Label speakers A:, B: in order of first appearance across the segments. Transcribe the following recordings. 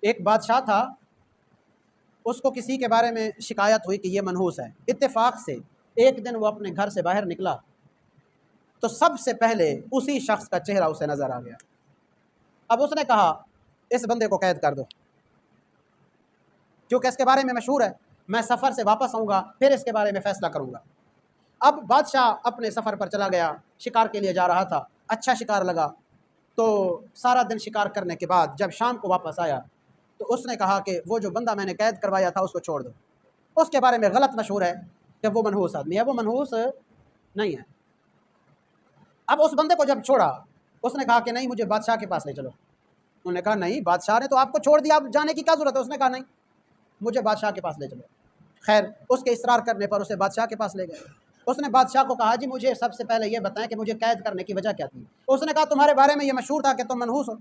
A: ایک بادشاہ تھا، اس کو کسی کے بارے میں شکایت ہوئی کہ یہ منحوس ہے۔ اتفاق سے ایک دن وہ اپنے گھر سے باہر نکلا تو سب سے پہلے اسی شخص کا چہرہ اسے نظر آ گیا۔ اب اس نے کہا اس بندے کو قید کر دو، کیونکہ اس کے بارے میں مشہور ہے، میں سفر سے واپس آؤں گا پھر اس کے بارے میں فیصلہ کروں گا۔ اب بادشاہ اپنے سفر پر چلا گیا، شکار کے لیے جا رہا تھا، اچھا شکار لگا تو سارا دن شکار کرنے کے بعد جب شام کو واپس آیا تو اس نے کہا کہ وہ جو بندہ میں نے قید کروایا تھا اس کو چھوڑ دو، اس کے بارے میں غلط مشہور ہے کہ وہ منحوس آدمی ہے، وہ منحوس نہیں ہے۔ اب اس بندے کو جب چھوڑا اس نے کہا کہ نہیں مجھے بادشاہ کے پاس لے چلو۔ انہوں نے کہا نہیں، بادشاہ نے تو آپ کو چھوڑ دیا، اب جانے کی کیا ضرورت ہے؟ اس نے کہا نہیں مجھے بادشاہ کے پاس لے چلو۔ خیر اس کے اصرار کرنے پر اسے بادشاہ کے پاس لے گئے۔ اس نے بادشاہ کو کہا جی مجھے سب سے پہلے یہ بتائیں کہ مجھے قید کرنے کی وجہ کیا تھی؟ اس نے کہا تمہارے بارے میں یہ مشہور تھا کہ تم منحوس ہو،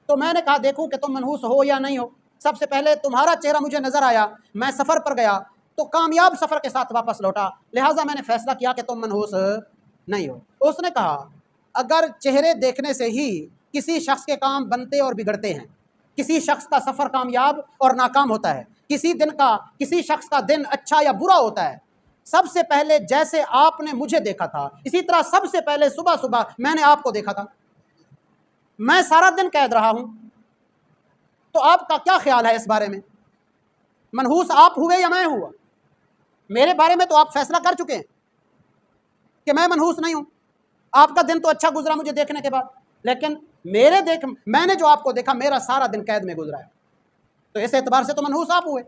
A: تو میں نے کہا دیکھوں کہ تم منحوس ہو یا نہیں ہو۔ سب سے پہلے تمہارا چہرہ مجھے نظر آیا، میں سفر پر گیا تو کامیاب سفر کے ساتھ واپس لوٹا، لہٰذا میں نے فیصلہ کیا کہ تم منحوس نہیں ہو۔ اس نے کہا اگر چہرے دیکھنے سے ہی کسی شخص کے کام بنتے اور بگڑتے ہیں، کسی شخص کا سفر کامیاب اور ناکام ہوتا ہے، کسی شخص کا دن اچھا یا برا ہوتا ہے، سب سے پہلے جیسے آپ نے مجھے دیکھا تھا اسی طرح سب سے پہلے صبح صبح میں نے آپ کو دیکھا تھا، میں سارا دن قید رہا ہوں، تو آپ کا کیا خیال ہے اس بارے میں؟ منحوس آپ ہوئے یا میں ہوا؟ میرے بارے میں تو آپ فیصلہ کر چکے ہیں کہ میں منحوس نہیں ہوں، آپ کا دن تو اچھا گزرا مجھے دیکھنے کے بعد، لیکن میں نے جو آپ کو دیکھا میرا سارا دن قید میں گزرا ہے، تو اس اعتبار سے تو منحوس آپ ہوئے۔